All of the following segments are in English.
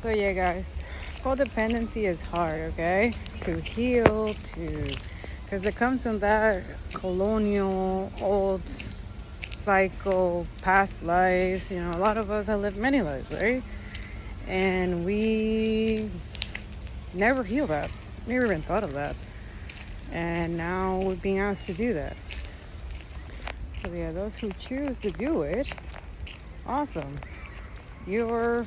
So yeah, guys, codependency is hard, okay? To heal, because it comes from that colonial, old cycle, past lives. A lot of us have lived many lives, right? And we never heal that. Never even thought of that. And now we're being asked to do that. So yeah, those who choose to do it, awesome. You're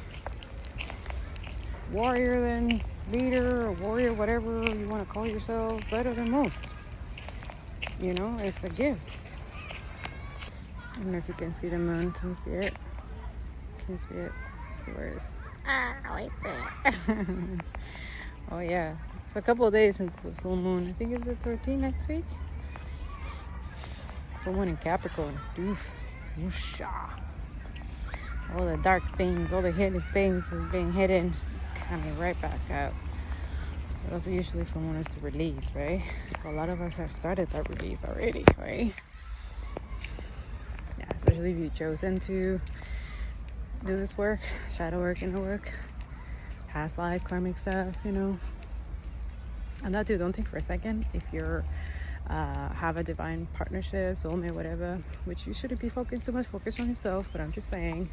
warrior than leader or warrior, whatever you want to call yourself, better than most. It's a gift. I don't know if you can see the moon. Can you see it? Can you see it? See where it is? Right there. Oh yeah, it's a couple of days into the full moon. I think it's the 13th next week. Full moon in Capricorn. Doof. Whoosha. All the dark things, all the hidden things are being hidden. It's coming right back out. But also usually full moon is to release, right? So a lot of us have started that release already, right? Yeah, especially if you've chosen to do this work, shadow work, inner work, past life, karmic stuff, And that too, don't think for a second if you're have a divine partnership, soulmate, whatever, which you shouldn't be focused too much focused on yourself, but I'm just saying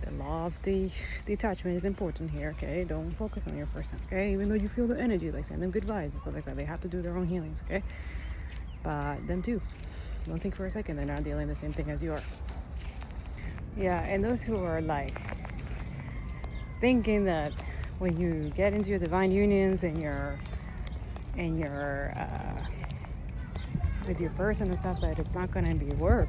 the law of the detachment is important here, okay? Don't focus on your person, okay? Even though you feel the energy, like send them good vibes and stuff like that. They have to do their own healings, okay? But them too. Don't think for a second they're not dealing the same thing as you are. Yeah, and those who are like thinking that when you get into your divine unions and your with your person and stuff, that it's not going to be work.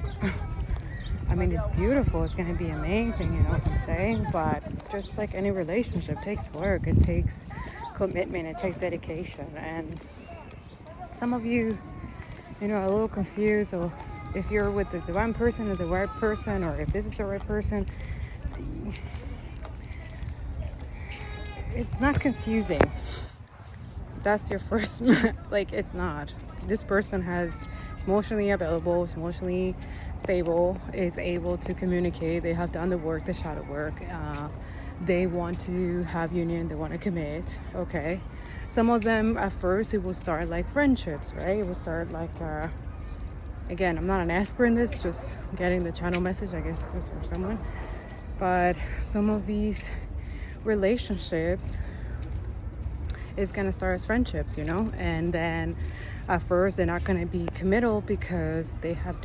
I mean, it's beautiful, it's going to be amazing, you know what I'm saying? But just like any relationship, takes work, it takes commitment, it takes dedication. And some of you, are a little confused, or if you're with the divine person or the right person, or if this is the right person, it's not confusing. That's your first, like, it's not. This person is emotionally available, is emotionally stable, is able to communicate. They have done the work, the shadow work. They want to have union, they want to commit, okay? Some of them at first, it will start like friendships, right? It will start like, again, I'm not an expert in this, just getting the channel message, I guess this is for someone. But some of these relationships is going to start as friendships, and then at first they're not going to be committal because they have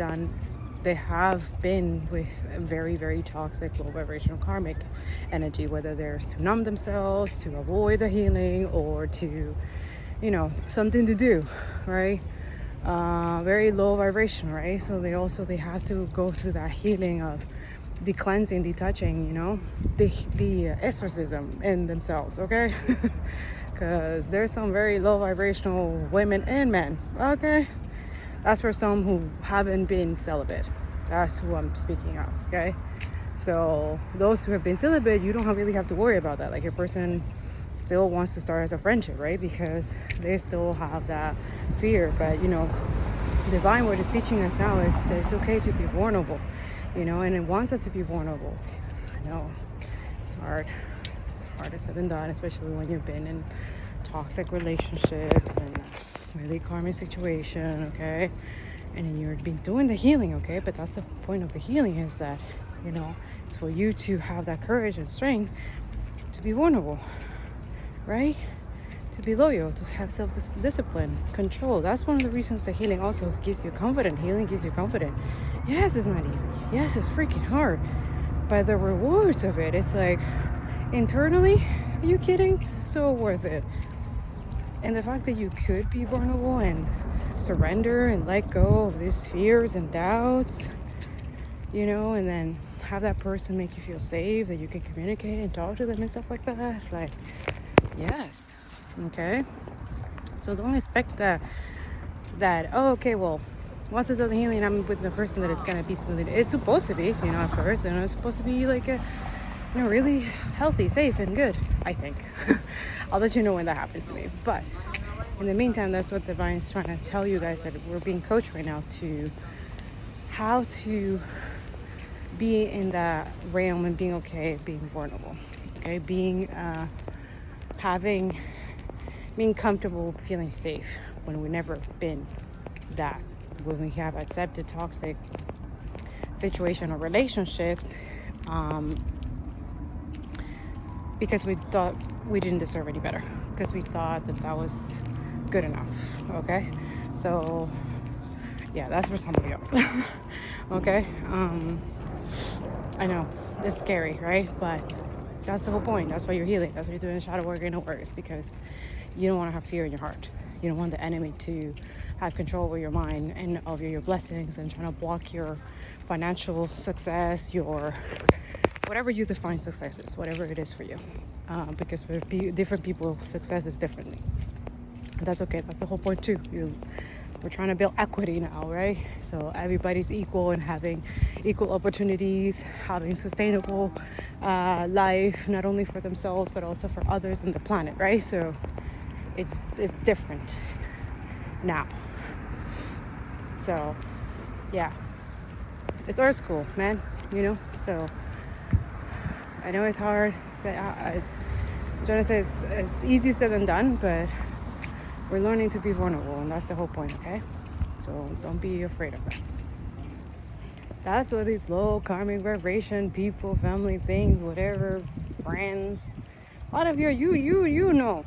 been with a very, very toxic, low vibrational karmic energy, whether there's to numb themselves, to avoid the healing, or to, something to do, right? Very low vibration, right? So they have to go through that healing of the cleansing, the touching, the exorcism in themselves, okay? Because there's some very low vibrational women and men, okay? That's for some who haven't been celibate. That's who I'm speaking of, okay? So those who have been celibate, you don't really have to worry about that. Like, your person still wants to start as a friendship, right? Because they still have that fear. But, divine, what is teaching us now is it's okay to be vulnerable, and it wants us to be vulnerable. I know it's hard. It's harder said than done, especially when you've been in toxic relationships and really karmic situation, okay? And then you've been doing the healing, okay? But that's the point of the healing, is that, it's for you to have that courage and strength to be vulnerable, right? To be loyal, to have self-discipline, control. That's one of the reasons that healing also gives you confidence. Healing gives you confidence. Yes, it's not easy. Yes, it's freaking hard. But the rewards of it, it's like, internally, are you kidding? So worth it. And the fact that you could be vulnerable and surrender and let go of these fears and doubts, and then have that person make you feel safe, that you can communicate and talk to them and stuff like that. Like, yes. Okay. So don't expect that okay, well, once it's done the healing, I'm with the person, that it's gonna be smooth. It's supposed to be, at first, it's supposed to be like a, really healthy, safe, and good, I think. I'll let you know when that happens to me. But in the meantime, that's what Divine is trying to tell you guys, that we're being coached right now to how to be in that realm and being okay, being vulnerable. okay? Being comfortable, feeling safe when we've never been that. When we have accepted toxic situation or relationships, because we thought we didn't deserve any better, because we thought that was good enough, okay? So yeah, that's for somebody else. Okay, I know it's scary, right? But that's the whole point. That's why you're healing. That's why you're doing shadow work, inner work, is because you don't want to have fear in your heart. You don't want the enemy to have control over your mind and of your blessings, and trying to block your financial success, your whatever you define success is, whatever it is for you, because for different people, success is differently. That's okay. That's the whole point too. We're trying to build equity now, right? So everybody's equal and having equal opportunities, having sustainable life, not only for themselves but also for others and the planet, right? So it's different now. So yeah, it's our school, man. So I know it's hard. I'm trying to say it's easy said than done, but we're learning to be vulnerable, and that's the whole point, okay? So don't be afraid of that. That's what these low karmic vibration people, family, things, whatever, friends, a lot of you know.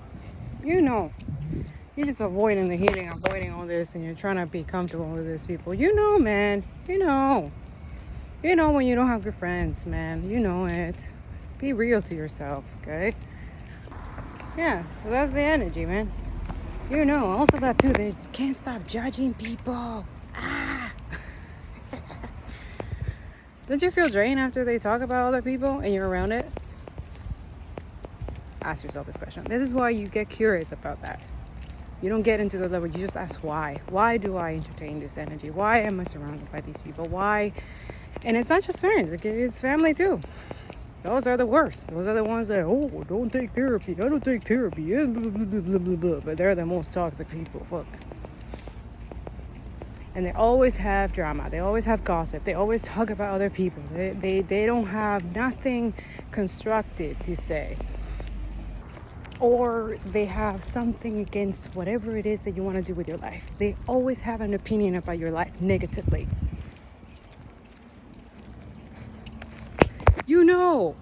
You're just avoiding the healing, avoiding all this, and you're trying to be comfortable with these people. Man. When you don't have good friends, man. You know it. Be real to yourself, okay? Yeah, so that's the energy, man. Also that too, they can't stop judging people. Don't you feel drained after they talk about other people and you're around it? Ask yourself this question. This is why you get curious about that. You don't get into the level, you just ask why. Why do I entertain this energy? Why am I surrounded by these people? Why? And it's not just friends, it's family too. Those are the worst. Those are the ones that, don't take therapy. I don't take therapy. Blah, blah, blah, blah, blah. But they're the most toxic people. Fuck. And they always have drama. They always have gossip. They always talk about other people. They don't have nothing constructive to say. Or they have something against whatever it is that you want to do with your life. They always have an opinion about your life negatively. You're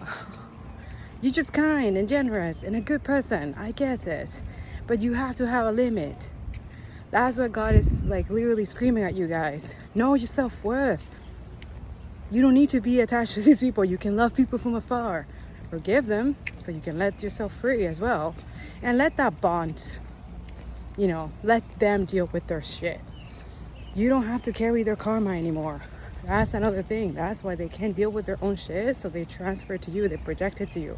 just kind and generous and a good person. I get it. But you have to have a limit. That's what God is literally screaming at you guys. Know your self-worth. You don't need to be attached to these people. You can love people from afar. Forgive them so you can let yourself free as well. And let that bond, let them deal with their shit. You don't have to carry their karma anymore. That's another thing. That's why they can't deal with their own shit, so they transfer it to you, they project it to you.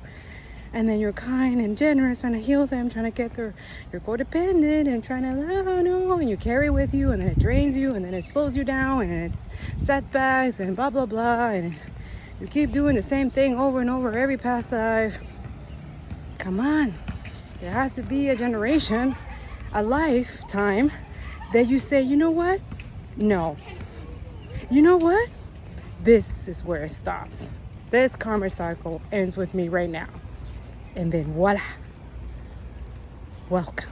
And then you're kind and generous, trying to heal them, trying to get you're codependent and trying to, and you carry with you, and then it drains you, and then it slows you down, and it's setbacks, and blah, blah, blah, and you keep doing the same thing over and over every past life. Come on. There has to be a generation, a lifetime, that you say, you know what? No. You know what? This is where it stops. This karma cycle ends with me right now. And then voila. Welcome.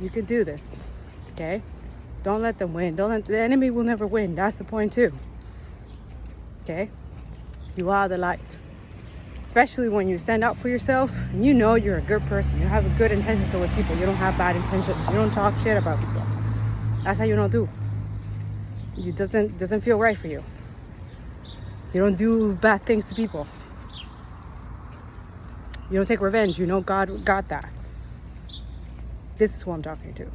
You can do this. Okay? Don't let them win. The enemy will never win. That's the point too. Okay? You are the light. Especially when you stand up for yourself and you're a good person. You have a good intention towards people. You don't have bad intentions. You don't talk shit about people. That's how you don't do. It doesn't feel right for you. You don't do bad things to people. You don't take revenge. God got that. This is who I'm talking to.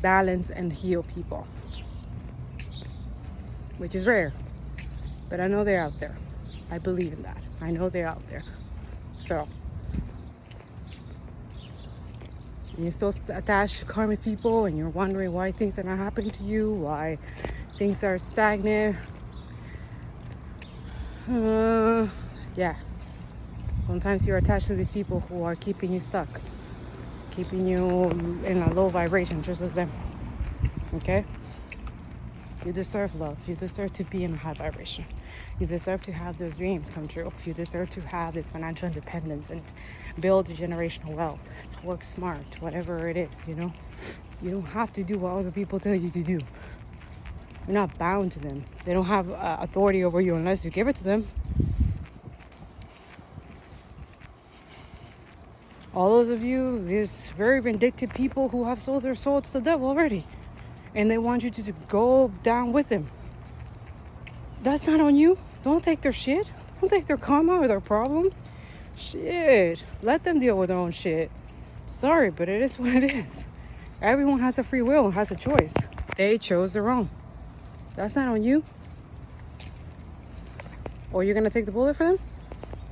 Balance and heal people. Which is rare. But I know they're out there. I believe in that. I know they're out there. So, you're still attached to karmic people and you're wondering why things are not happening to you, why things are stagnant. Yeah. Sometimes you're attached to these people who are keeping you stuck, keeping you in a low vibration, just as them. Okay? You deserve love. You deserve to be in a high vibration. You deserve to have those dreams come true. You deserve to have this financial independence and build generational wealth. Work smart, whatever it is, you know. You don't have to do what other people tell you to do. You're not bound to them. They don't have authority over you unless you give it to them. All of you, these very vindictive people who have sold their soul to the devil already. And they want you to go down with them. That's not on you. Don't take their shit. Don't take their karma or their problems. Shit. Let them deal with their own shit. Sorry, but it is what it is. Everyone has a free will and has a choice. They chose their own. That's not on you. Or you're going to take the bullet for them?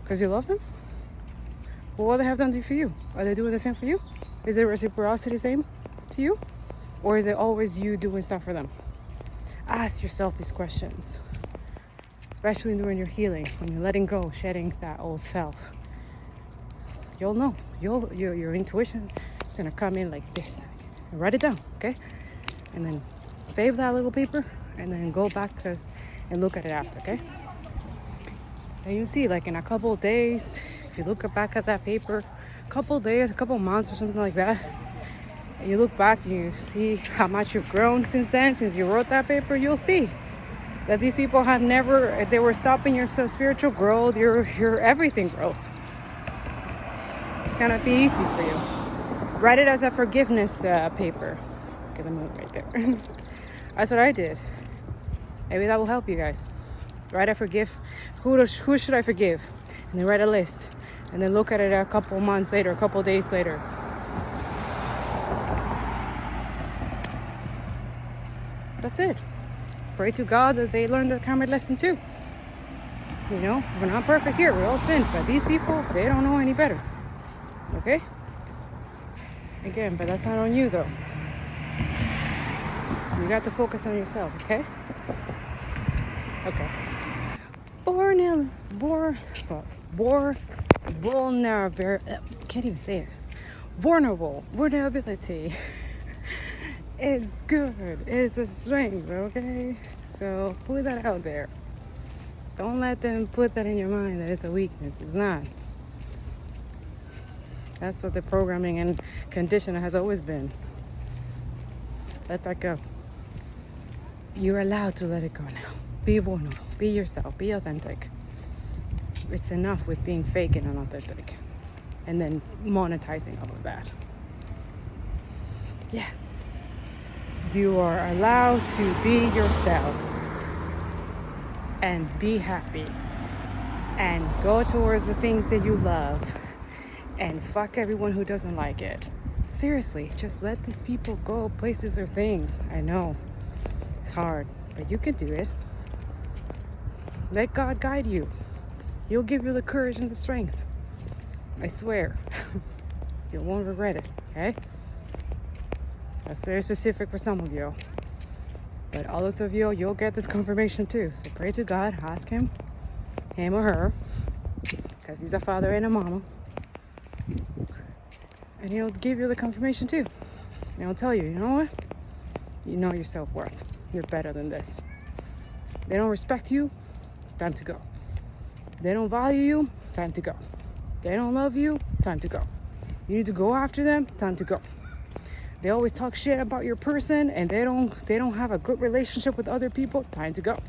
Because you love them? Well, what they have done for you? Are they doing the same for you? Is there reciprocity the same to you? Or is it always you doing stuff for them? Ask yourself these questions. Especially during your healing, when you're letting go, shedding that old self. You'll know. Your intuition is going to come in like this. Write it down, okay? And then save that little paper and then go back and look at it after, okay? And you'll see, like in a couple of days, if you look back at that paper, a couple of days, a couple of months or something like that, and you look back and you see how much you've grown since then, since you wrote that paper, you'll see that these people have never, they were stopping your spiritual growth, your everything growth. It's gonna be easy for you. Write it as a forgiveness paper. Get the moon right there. That's what I did. Maybe that will help you guys. Write a forgive. Who should I forgive? And then write a list. And then look at it a couple months later, a couple days later. That's it. Pray to God that they learn their karmic lesson too. You know, we're not perfect here. We all sin. But these people, they don't know any better. Okay? Again, but that's not on you though. You got to focus on yourself, okay? Okay. Can't even say it. Vulnerability is good. It's a strength, okay? So put that out there. Don't let them put that in your mind that it's a weakness. It's not. That's what the programming and conditioning has always been. Let that go. You're allowed to let it go now. Be vulnerable. Be yourself. Be authentic. It's enough with being fake and unauthentic. And then monetizing all of that. Yeah. You are allowed to be yourself. And be happy. And go towards the things that you love. And fuck everyone who doesn't like it. Seriously, just let these people go places or things. I know. It's hard, but you can do it. Let God guide you. He'll give you the courage and the strength. I swear. You won't regret it, okay? That's very specific for some of you. But all of you, you'll get this confirmation too. So pray to God, ask him or her, because he's a father and a mama. And he'll give you the confirmation too. And he'll tell you, you know what? You know your self-worth. You're better than this. They don't respect you, time to go. They don't value you, time to go. They don't love you, time to go. You need to go after them, time to go. They always talk shit about your person and they don't have a good relationship with other people, time to go.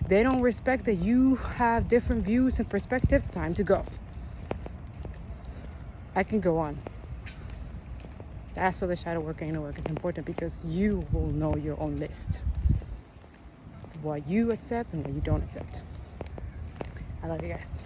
They don't respect that you have different views and perspective, time to go. I can go on. That's why the shadow work and inner work is important, because you will know your own list. What you accept and what you don't accept. I love you guys.